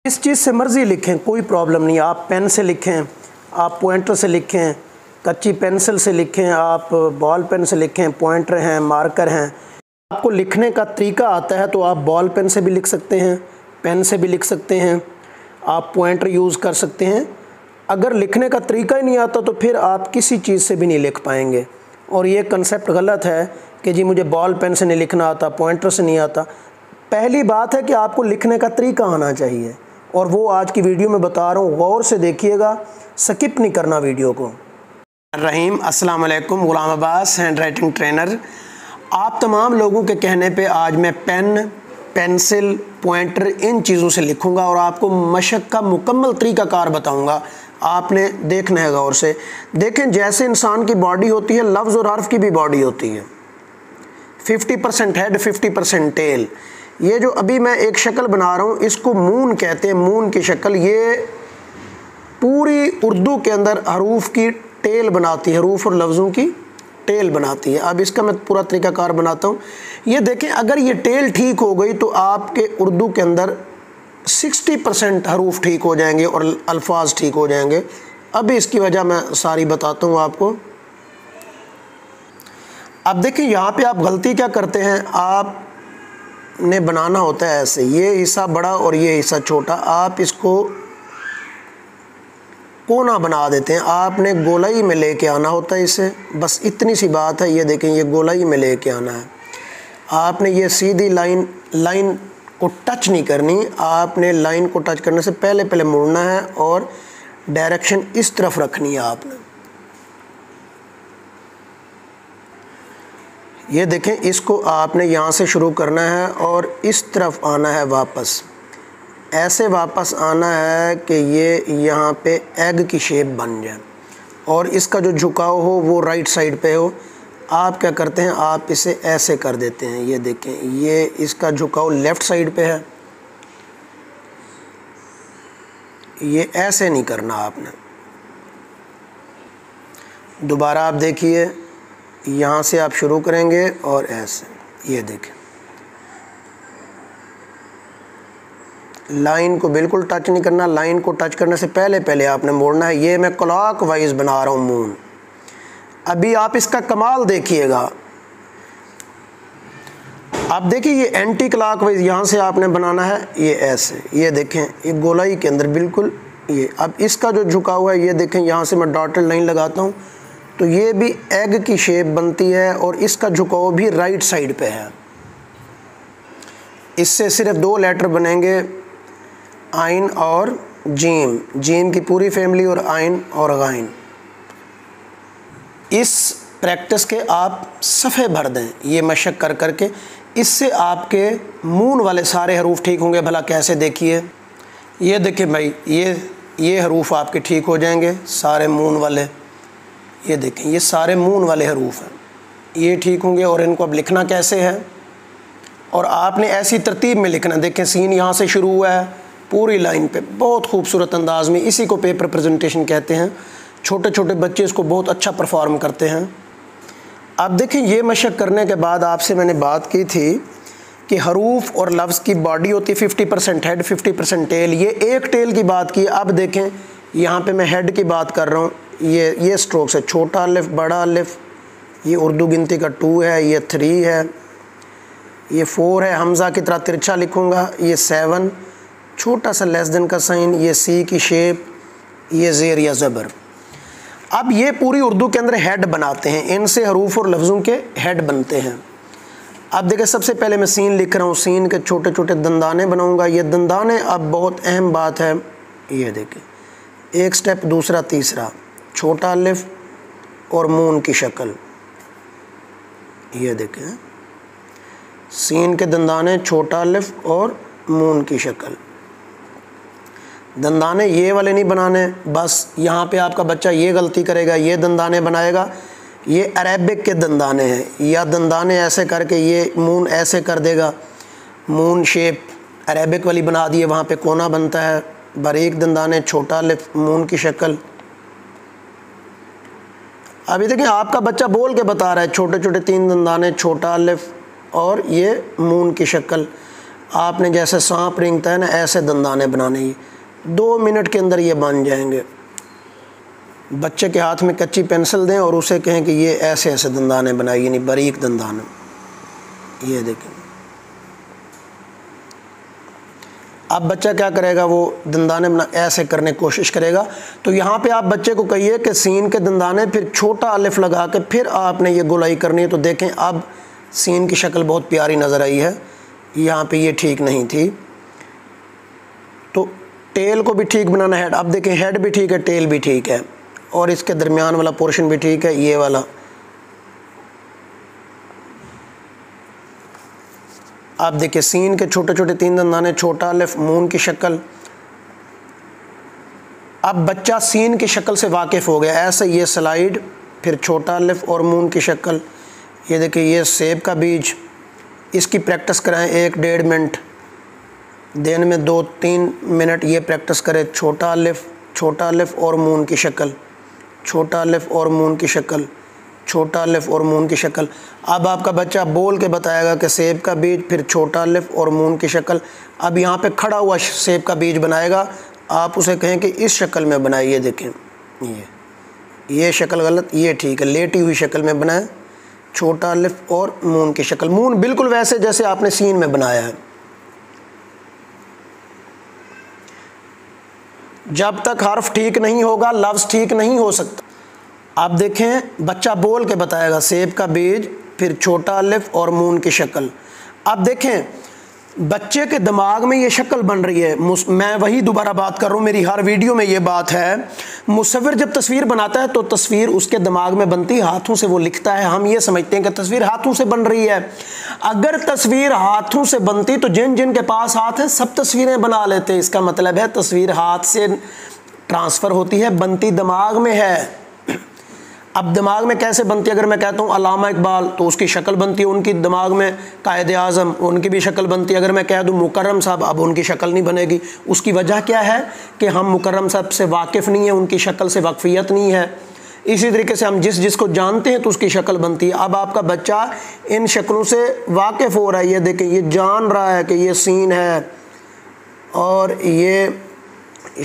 इस चीज़ से मर्ज़ी लिखें, कोई प्रॉब्लम नहीं। आप पेन से लिखें, आप पॉइंटर से लिखें, कच्ची पेंसिल से लिखें, आप बॉल पेन से लिखें, पॉइंटर हैं, मार्कर हैं। आपको लिखने का तरीका आता है तो आप बॉल पेन से भी लिख सकते हैं, पेन से भी लिख सकते हैं, आप पॉइंटर यूज़ कर सकते हैं। अगर लिखने का तरीका ही नहीं आता तो फिर आप किसी चीज़ से भी नहीं लिख पाएंगे। और ये कंसेप्ट गलत है कि जी मुझे बॉल पेन से नहीं लिखना आता, पॉइंटर से नहीं आता। पहली बात है कि आपको लिखने का तरीका आना चाहिए, और वो आज की वीडियो में बता रहा हूँ, गौर से देखिएगा, स्किप नहीं करना वीडियो को। रहीम, अस्सलाम वालेकुम, गुलाम अब्बास, हैंड राइटिंग ट्रेनर। आप तमाम लोगों के कहने पे आज मैं पेन, पेंसिल, पॉइंटर इन चीज़ों से लिखूंगा और आपको मशक का मुकम्मल तरीक़ाकार बताऊंगा। आपने देखना है गौर से। देखें, जैसे इंसान की बॉडी होती है, लफ्ज़ और हर्फ की भी बॉडी होती है। 50% हेड, 50% टेल। ये जो अभी मैं एक शक्ल बना रहा हूँ, इसको मून कहते हैं, मून की शक्ल। ये पूरी उर्दू के अंदर हरूफ की टेल बनाती है, हरूफ और लफ्ज़ों की टेल बनाती है। अब इसका मैं पूरा तरीक़ाकार बनाता हूँ। ये देखें, अगर ये टेल ठीक हो गई तो आपके उर्दू के अंदर 60% हरूफ ठीक हो जाएंगे और अल्फाज ठीक हो जाएंगे। अभी इसकी वजह मैं सारी बताता हूँ आपको। अब देखिए, यहाँ पे आप गलती क्या करते हैं, आपने बनाना होता है ऐसे, ये हिस्सा बड़ा और ये हिस्सा छोटा। आप इसको कोना बना देते हैं। आपने गोलाई में लेके आना होता है इसे, बस इतनी सी बात है। ये देखें, ये गोलाई में लेके आना है। आपने ये सीधी लाइन को टच नहीं करनी। आपने लाइन को टच करने से पहले मुड़ना है और डायरेक्शन इस तरफ रखनी है आपने। ये देखें, इसको आपने यहाँ से शुरू करना है और इस तरफ आना है वापस। ऐसे वापस आना है कि ये यहाँ पे एग की शेप बन जाए और इसका जो झुकाव हो वो राइट साइड पे हो। आप क्या करते हैं, आप इसे ऐसे कर देते हैं। ये देखें, ये इसका झुकाव लेफ़्ट साइड पे है। ये ऐसे नहीं करना आपने। दोबारा आप देखिए, यहाँ से आप शुरू करेंगे और ऐसे। ये देखें, लाइन को बिल्कुल टच नहीं करना। लाइन को टच करने से पहले आपने मोड़ना है। ये मैं क्लॉक वाइज बना रहा हूँ मून। अभी आप इसका कमाल देखिएगा। आप देखिए, ये एंटी क्लॉक वाइज यहाँ से आपने बनाना है, ये ऐसे। ये देखें, ये गोलाई के अंदर बिल्कुल ये। अब इसका जो झुका हुआ है, ये देखें, यहाँ से मैं डॉटेड लाइन लगाता हूँ तो ये भी एग की शेप बनती है और इसका झुकाव भी राइट साइड पे है। इससे सिर्फ दो लेटर बनेंगे, आइन और जीम। जीम की पूरी फैमिली और आइन और गाइन। इस प्रैक्टिस के आप सफ़े भर दें, ये मशक कर करके। इससे आपके मून वाले सारे हरूफ ठीक होंगे। भला कैसे, देखिए। ये देखिए भाई, ये हरूफ आपके ठीक हो जाएंगे, सारे मून वाले। ये देखें, ये सारे मून वाले हरूफ हैं, ये ठीक होंगे। और इनको अब लिखना कैसे है, और आपने ऐसी तरतीब में लिखना। देखें, सीन यहाँ से शुरू हुआ है पूरी लाइन पे, बहुत खूबसूरत अंदाज में। इसी को पेपर प्रेजेंटेशन कहते हैं। छोटे छोटे बच्चे इसको बहुत अच्छा परफॉर्म करते हैं। अब देखें, ये मशक करने के बाद आपसे मैंने बात की थी कि हरूफ और लफ्ज़ की बॉडी होती है 50% हेड, 50% टेल। ये एक टेल की बात की। अब देखें, यहाँ पे मैं हेड की बात कर रहा हूँ। ये स्ट्रोक्स है, छोटा अलिफ, बड़ा अलिफ। ये उर्दू गिनती का 2 है, ये 3 है, ये 4 है। हमज़ा की तरह तिरछा लिखूँगा। ये 7, छोटा सा लेस देन का साइन। ये सी की शेप, ये ज़ेर या ज़बर। अब ये पूरी उर्दू के अंदर हेड बनाते हैं। इनसे हरूफ और लफ्ज़ों के हेड बनते हैं। अब देखिए, सबसे पहले मैं सीन लिख रहा हूँ। सीन के छोटे छोटे दंदाने बनाऊँगा। ये दंदाने अब बहुत अहम बात है। ये देखिए, एक स्टेप, दूसरा, तीसरा। छोटा अलिफ और मून की शक्ल। ये देखें, सीन के दंदाने, छोटा अलिफ और मून की शक्ल। दंदाने ये वाले नहीं बनाने। बस यहाँ पे आपका बच्चा ये गलती करेगा, ये दंदाने बनाएगा। ये अरेबिक के दंदाने हैं, या दंदाने ऐसे करके ये मून ऐसे कर देगा। मून शेप अरेबिक वाली बना दी है, वहाँ पे कोना बनता है। बारीक दंदाने, छोटा अलिफ, मून की शक्ल। अभी देखिए, आपका बच्चा बोल के बता रहा है, छोटे छोटे 3 दंदाने, छोटा अलिफ और ये मून की शक्ल। आपने जैसे सांप रेंगता है ना, ऐसे दंदाने बनाने। ये 2 मिनट के अंदर ये बन जाएंगे। बच्चे के हाथ में कच्ची पेंसिल दें और उसे कहें कि ये ऐसे ऐसे दंदाने बनाइए, नहीं बारीक दंदाने। ये देखें, अब बच्चा क्या करेगा, वो दंदाने बना ऐसे करने की कोशिश करेगा। तो यहाँ पे आप बच्चे को कहिए कि सीन के दंदाने, फिर छोटा अलिफ लगा के फिर आपने ये गोलाई करनी है। तो देखें अब सीन की शक्ल बहुत प्यारी नज़र आई है। यहाँ पे ये ठीक नहीं थी, तो टेल को भी ठीक बनाना है। अब देखें हेड भी ठीक है, टेल भी ठीक है, और इसके दरमियान वाला पोर्शन भी ठीक है, ये वाला। आप देखिए सीन के छोटे छोटे 3 दंदाने, छोटा अलिफ, मून की शक्ल। अब बच्चा सीन की शक्ल से वाकिफ़ हो गया। ऐसे ये स्लाइड, फिर छोटा अलिफ और मून की शक्ल। ये देखिए ये सेब का बीज, इसकी प्रैक्टिस कराएं 1-1.5 मिनट, दिन में 2-3 मिनट ये प्रैक्टिस करें। छोटा अलिफ और मून की शक्ल, छोटा अलिफ और मून की शक्ल, छोटा अलिफ और मून की शक्ल। अब आपका बच्चा बोल के बताएगा कि सेब का बीज, फिर छोटा अलिफ और मून की शक्ल। अब यहाँ पे खड़ा हुआ सेब का बीज बनाएगा, आप उसे कहें कि इस शक्ल में बनाइए। देखें ये शक्ल गलत, ये ठीक है, लेटी हुई शक्ल में बनाएं। छोटा अलिफ और मून की शक्ल, मून बिल्कुल वैसे जैसे आपने सीन में बनाया है। जब तक हर्फ ठीक नहीं होगा लफ्ज़ ठीक नहीं हो सकता। अब देखें बच्चा बोल के बताएगा सेब का बीज, फिर छोटा अलिफ और मून की शक्ल। अब देखें बच्चे के दिमाग में ये शक्ल बन रही है। मैं वही दोबारा बात कर रहा हूँ, मेरी हर वीडियो में ये बात है। मुसव्विर जब तस्वीर बनाता है तो तस्वीर उसके दिमाग में बनती है, हाथों से वो लिखता है। हम ये समझते हैं कि तस्वीर हाथों से बन रही है। अगर तस्वीर हाथों से बनती तो जिन जिन के पास हाथ है सब तस्वीरें बना लेते। इसका मतलब है तस्वीर हाथ से ट्रांसफ़र होती है, बनती दिमाग में है। अब दिमाग में कैसे बनती है? अगर मैं कहता हूँ अल्लामा इकबाल तो उसकी शक्ल बनती है उनकी दिमाग में, कायदे आज़म उनकी भी शक्ल बनती है। अगर मैं कह दूँ मुकर्रम साहब, अब उनकी शक्ल नहीं बनेगी। उसकी वजह क्या है कि हम मुकर्रम साहब से वाकिफ़ नहीं है, उनकी शक्ल से वाकफ़ियत नहीं है। इसी तरीके से हम जिसको जानते हैं तो उसकी शक्ल बनती है। अब आपका बच्चा इन शक्लों से वाकिफ़ हो रहा है। ये देखें ये जान रहा है कि ये सीन है और ये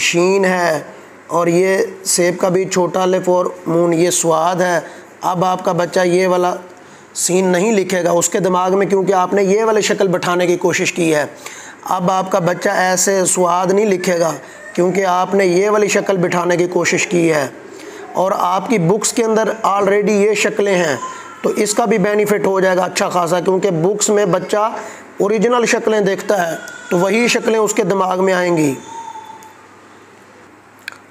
शीन है और ये सेब का भी छोटा अलिफ और मून, ये स्वाद है। अब आपका बच्चा ये वाला सीन नहीं लिखेगा उसके दिमाग में, क्योंकि आपने ये वाली शक्ल बैठाने की कोशिश की है। अब आपका बच्चा ऐसे स्वाद नहीं लिखेगा क्योंकि आपने ये वाली शक्ल बिठाने की कोशिश की है। और आपकी बुक्स के अंदर ऑलरेडी ये शक्लें हैं, तो इसका भी बेनिफिट हो जाएगा अच्छा खासा, क्योंकि बुक्स में बच्चा ओरिजिनल शक्लें देखता है तो वही शक्लें उसके दिमाग में आएंगी।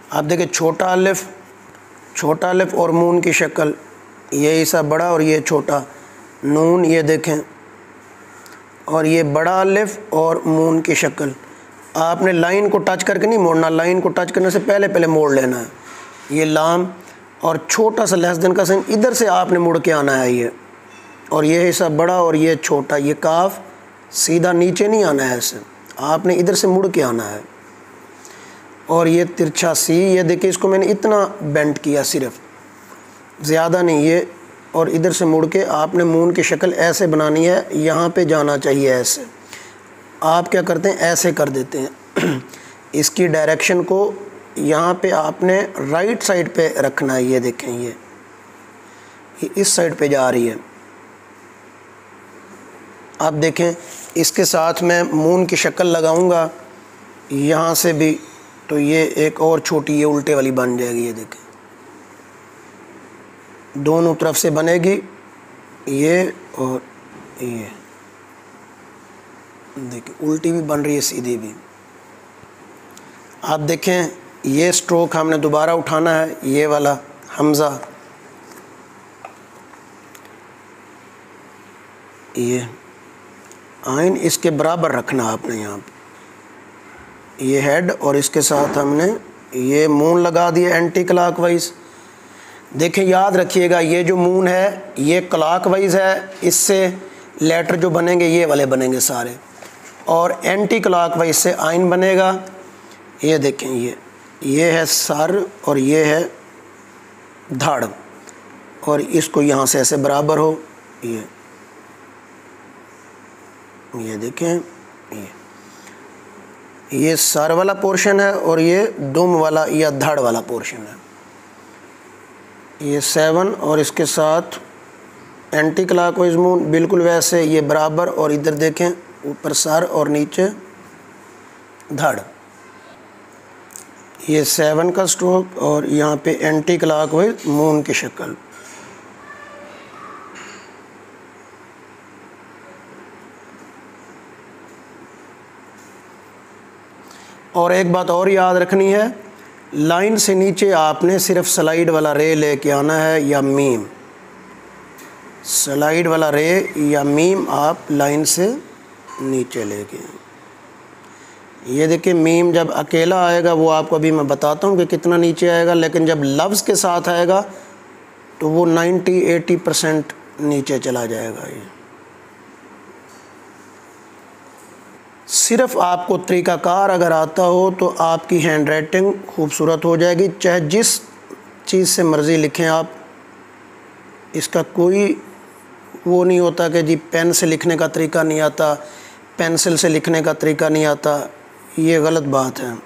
आप देखिए छोटा अलिफ और मून की शक्ल, ये हिस्सा बड़ा और ये छोटा, नून ये देखें, और ये बड़ा अलिफ और मून की शक्ल। आपने लाइन को टच करके नहीं मोड़ना, लाइन को टच करने से पहले मोड़ लेना है। ये लाम और छोटा सा लेस देन का साइन इधर से आपने मुड़ के आना है ये, और ये हिस्सा बड़ा और ये छोटा। ये काफ सीधा नीचे नहीं आना है, ऐसे आपने इधर से मुड़ के आना है। और ये तिरछा सी, ये देखिए इसको मैंने इतना बेंड किया, सिर्फ ज़्यादा नहीं ये, और इधर से मुड़ के आपने मून की शक्ल ऐसे बनानी है, यहाँ पे जाना चाहिए ऐसे। आप क्या करते हैं ऐसे कर देते हैं इसकी डायरेक्शन को यहाँ पे आपने राइट साइड पे रखना है। ये देखें ये इस साइड पे जा रही है। आप देखें इसके साथ मैं मून की शक्ल लगाऊंगा यहाँ से भी, तो ये एक और छोटी ये उल्टे वाली बन जाएगी। ये देखें दोनों तरफ से बनेगी, ये और ये देखिए उल्टी भी बन रही है, सीधी भी। आप देखें ये स्ट्रोक हमने दोबारा उठाना है, ये वाला हमज़ा, ये आइन इसके बराबर रखना आपने यहाँ पे, ये हेड, और इसके साथ हमने ये मून लगा दिया एंटी क्लॉकवाइज। देखें याद रखिएगा ये जो मून है ये क्लॉकवाइज है, इससे लेटर जो बनेंगे ये वाले बनेंगे सारे, और एंटी क्लॉकवाइज से आइन बनेगा। ये देखें ये है सर और ये है धड़, और इसको यहाँ से ऐसे बराबर हो, ये देखें ये ये सर वाला पोर्शन है और ये दुम वाला या धड़ वाला पोर्शन है। ये 7 और इसके साथ एंटी क्लॉकवाइज मूव बिल्कुल वैसे, ये बराबर, और इधर देखें ऊपर सर और नीचे धड़। ये 7 का स्ट्रोक और यहाँ पे एंटी क्लॉकवाइज मून की शक्ल। और एक बात और याद रखनी है, लाइन से नीचे आपने सिर्फ स्लाइड वाला रे लेके आना है या मीम। स्लाइड वाला रे या मीम आप लाइन से नीचे लेके। ये देखिए मीम जब अकेला आएगा वो आपको अभी मैं बताता हूँ कि कितना नीचे आएगा, लेकिन जब लफ्ज़ के साथ आएगा तो वो 90-80% नीचे चला जाएगा। ये सिर्फ आपको तरीक़ाकार अगर आता हो तो आपकी हैंड राइटिंग खूबसूरत हो जाएगी, चाहे जिस चीज़ से मर्ज़ी लिखें आप। इसका कोई वो नहीं होता कि जी पेन से लिखने का तरीका नहीं आता, पेंसिल से लिखने का तरीका नहीं आता, ये गलत बात है।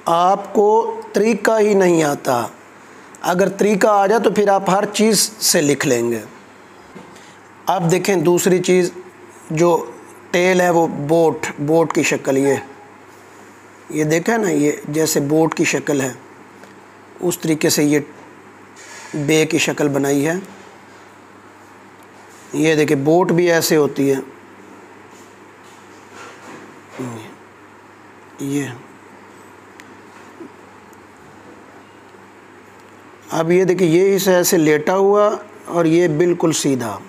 आपको तरीका ही नहीं आता। अगर तरीका आ जाए तो फिर आप हर चीज़ से लिख लेंगे। अब देखें दूसरी चीज़, जो टेल है वो बोट की शक्ल। ये देखा ना, ये जैसे बोट की शक्ल है उस तरीके से ये बे की शक्ल बनाई है। ये देखिए बोट भी ऐसे होती है। ये अब ये देखिए ये इसे ऐसे लेटा हुआ और ये बिल्कुल सीधा।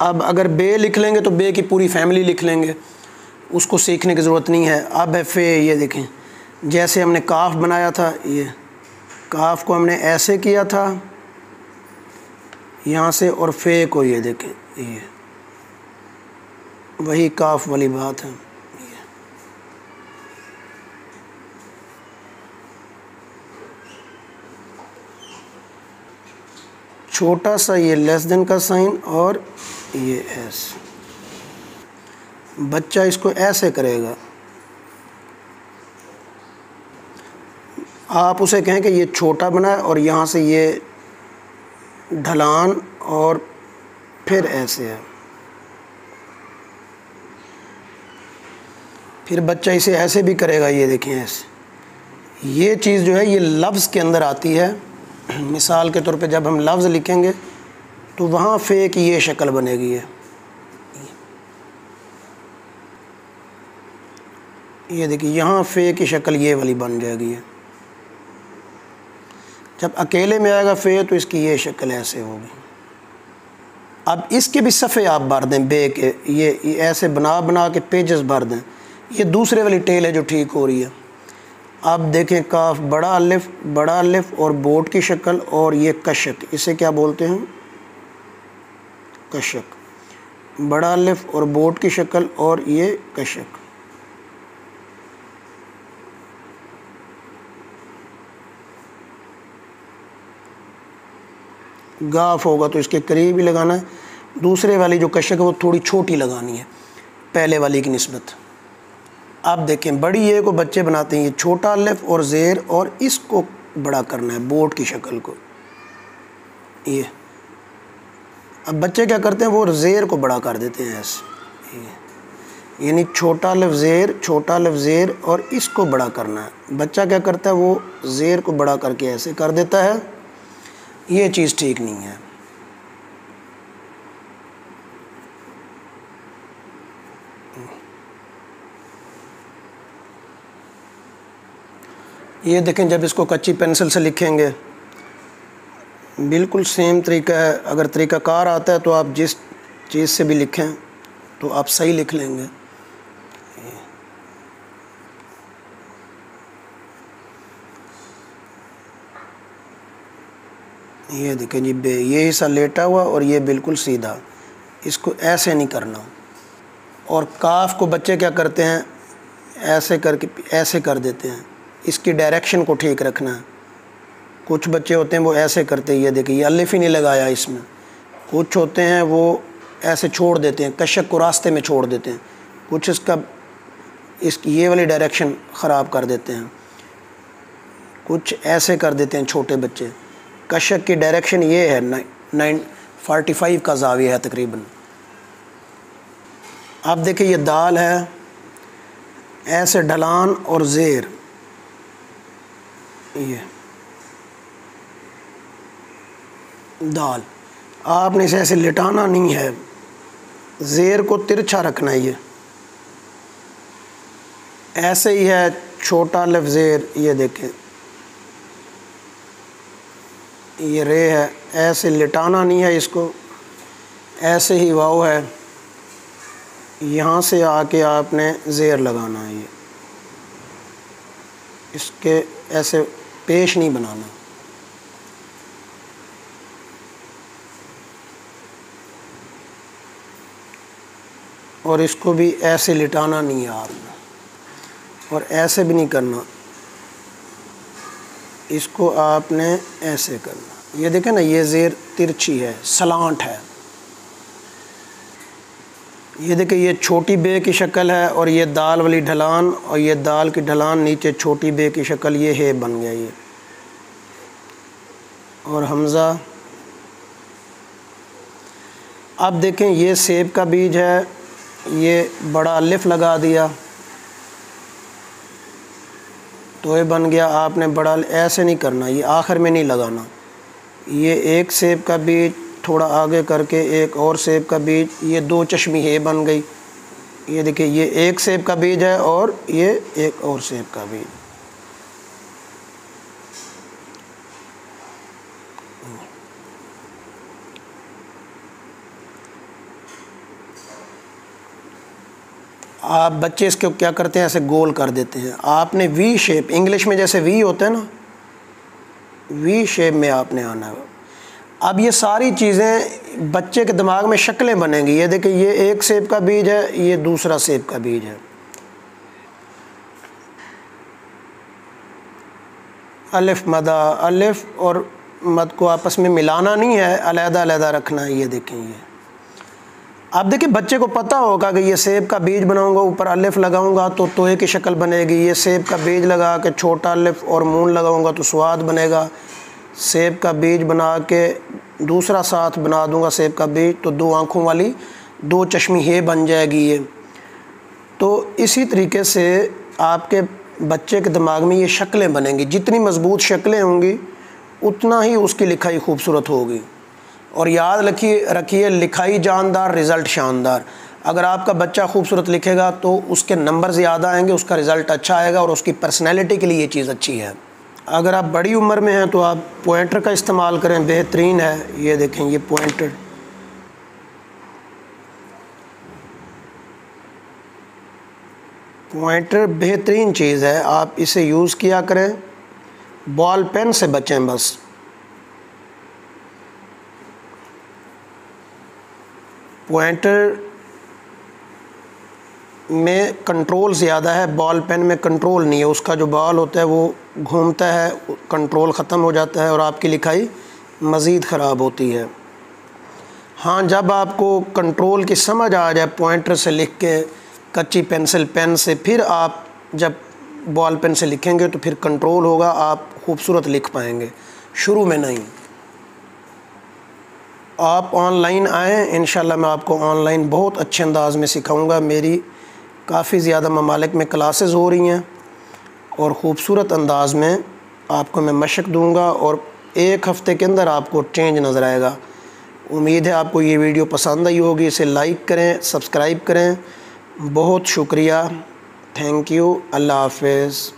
अब अगर बे लिख लेंगे तो बे की पूरी फैमिली लिख लेंगे, उसको सीखने की ज़रूरत नहीं है। अब है फे। ये देखें जैसे हमने काफ बनाया था, ये काफ को हमने ऐसे किया था यहाँ से, और फे को ये देखें, ये वही काफ वाली बात है। छोटा सा ये लेस देन का साइन और ये एस। बच्चा इसको ऐसे करेगा। आप उसे कहें कि ये छोटा बनाए और यहाँ से ये ढलान और फिर ऐसे है। फिर बच्चा इसे ऐसे भी करेगा। ये देखें ऐसे। ये चीज़ जो है ये लफ्ज़ के अंदर आती है। मिसाल के तौर पे जब हम लफ्ज़ लिखेंगे तो वहाँ फ़े की ये शक्ल बनेगी है। ये देखिए यहाँ फ़े की शक्ल ये वाली बन जाएगी है। जब अकेले में आएगा फ़े तो इसकी ये शक्ल ऐसे होगी। अब इसके भी सफ़े आप भर दें बे के, ये ऐसे बना के पेजेस भर दें। ये दूसरे वाली टेल है जो ठीक हो रही है। अब देखें काफ बड़ा अलिफ और बोट की शक्ल, और ये कशक, इसे क्या बोलते हैं? कशक। बड़ा अलिफ और बोट की शक्ल और ये कशक। गाफ होगा तो इसके करीब ही लगाना है। दूसरे वाली जो कशक है वो थोड़ी छोटी लगानी है पहले वाली की निस्बत। आप देखें बड़ी ये को बच्चे बनाते हैं, ये छोटा अलिफ और ज़ेर, और इसको बड़ा करना है बोट की शक्ल को। ये अब बच्चे क्या करते हैं, वो ज़ेर को बड़ा कर देते हैं ऐसे, यानी छोटा अलिफ ज़ेर और इसको बड़ा करना है। बच्चा क्या करता है, वो ज़ेर को बड़ा करके ऐसे कर देता है। ये चीज़ ठीक नहीं है। ये देखें जब इसको कच्ची पेंसिल से लिखेंगे बिल्कुल सेम तरीका है। अगर तरीक़ाकार आता है तो आप जिस चीज़ से भी लिखें तो आप सही लिख लेंगे। ये देखें जी बे, ये हिस्सा लेटा हुआ और ये बिल्कुल सीधा, इसको ऐसे नहीं करना। और काफ को बच्चे क्या करते हैं, ऐसे करके ऐसे कर देते हैं। इसकी डायरेक्शन को ठीक रखना है। कुछ बच्चे होते हैं वो ऐसे करते हैं, ये देखिए ये अलिफ ही नहीं लगाया इसमें, कुछ होते हैं वो ऐसे छोड़ देते हैं, कशक को रास्ते में छोड़ देते हैं, कुछ इसकी ये वाली डायरेक्शन ख़राब कर देते हैं, कुछ ऐसे कर देते हैं छोटे बच्चे। कशक की डायरेक्शन ये है 945 का ज़ाविया है तकरीबन। अब देखिए ये दाल है, ऐसे ढलान और ज़ेर, ये दाल आपने इसे ऐसे लिटाना नहीं है, ज़ेर को तिरछा रखना है। ये ऐसे ही है छोटा अलिफ ज़ेर, ये देखें ये रे है, ऐसे लिटाना नहीं है इसको, ऐसे ही वाव है, यहाँ से आके आपने ज़ेर लगाना है। ये इसके ऐसे पेश नहीं बनाना। और इसको भी ऐसे लिटाना नहीं है आपने, और ऐसे भी नहीं करना, इसको आपने ऐसे करना। ये देखें ना, ये ज़ेर तिरछी है, सलांट है। ये देखिए ये छोटी बे की शक्ल है, और ये दाल वाली ढलान, और ये दाल की ढलान नीचे छोटी बे की शक्ल, ये है बन गया ये। और हमज़ा, अब देखें ये सेब का बीज है, ये बड़ा अलिफ लगा दिया तो ये बन गया। आपने बड़ा ऐसे नहीं करना, ये आखिर में नहीं लगाना। ये एक सेब का बीज थोड़ा आगे करके एक और सेब का बीज, ये दो चश्मी है बन गई। ये देखिए ये एक सेब का बीज है और ये एक और सेब का बीज। आप बच्चे इसके क्या करते हैं, ऐसे गोल कर देते हैं। आपने वी शेप, इंग्लिश में जैसे वी होता है ना, वी शेप में आपने आना है। अब ये सारी चीज़ें बच्चे के दिमाग में शक्लें बनेंगी। ये देखिए ये एक सेब का बीज है, ये दूसरा सेब का बीज है। अलिफ मदा, अलिफ और मद को आपस में मिलाना नहीं है, अलहदा अलहदा रखना है। ये देखें ये अब देखिए बच्चे को पता होगा कि ये सेब का बीज बनाऊंगा, ऊपर अलिफ लगाऊंगा तो तोहे की शक्ल बनेगी। ये सेब का बीज लगा के छोटा अलिफ और मून लगाऊंगा तो स्वाद बनेगा। सेब का बीज बना के दूसरा साथ बना दूंगा सेब का बीज, तो दो आँखों वाली दो चश्मी हे बन जाएगी ये। तो इसी तरीके से आपके बच्चे के दिमाग में ये शक्लें बनेंगी। जितनी मज़बूत शक्लें होंगी उतना ही उसकी लिखाई खूबसूरत होगी। और याद रखिए लिखाई जानदार, रिज़ल्ट शानदार। अगर आपका बच्चा खूबसूरत लिखेगा तो उसके नंबर ज़्यादा आएंगे, उसका रिज़ल्ट अच्छा आएगा और उसकी पर्सनैलिटी के लिए ये चीज़ अच्छी है। अगर आप बड़ी उम्र में हैं तो आप पॉइंटर का इस्तेमाल करें, बेहतरीन है। ये देखें ये पॉइंटर, पॉइंटर बेहतरीन चीज़ है, आप इसे यूज़ किया करें। बॉल पेन से बचें बस। पॉइंटर में कंट्रोल ज़्यादा है, बॉल पेन में कंट्रोल नहीं है। उसका जो बॉल होता है वो घूमता है, कंट्रोल ख़त्म हो जाता है और आपकी लिखाई मज़ीद ख़राब होती है। हाँ, जब आपको कंट्रोल की समझ आ जाए पॉइंटर से लिख के, कच्ची पेंसिल पेन से, फिर आप जब बॉल पेन से लिखेंगे तो फिर कंट्रोल होगा, आप खूबसूरत लिख पाएंगे, शुरू में नहीं। आप ऑनलाइन आएँ, इंशाल्लाह मैं आपको ऑनलाइन बहुत अच्छे अंदाज में सिखाऊंगा। मेरी काफ़ी ज़्यादा ममालिक में क्लासेस हो रही हैं और ख़ूबसूरत अंदाज में आपको मैं मशक दूंगा और एक हफ़्ते के अंदर आपको चेंज नज़र आएगा। उम्मीद है आपको ये वीडियो पसंद आई होगी। इसे लाइक करें, सब्सक्राइब करें। बहुत शुक्रिया, थैंक यू, अल्लाह हाफ़िज़।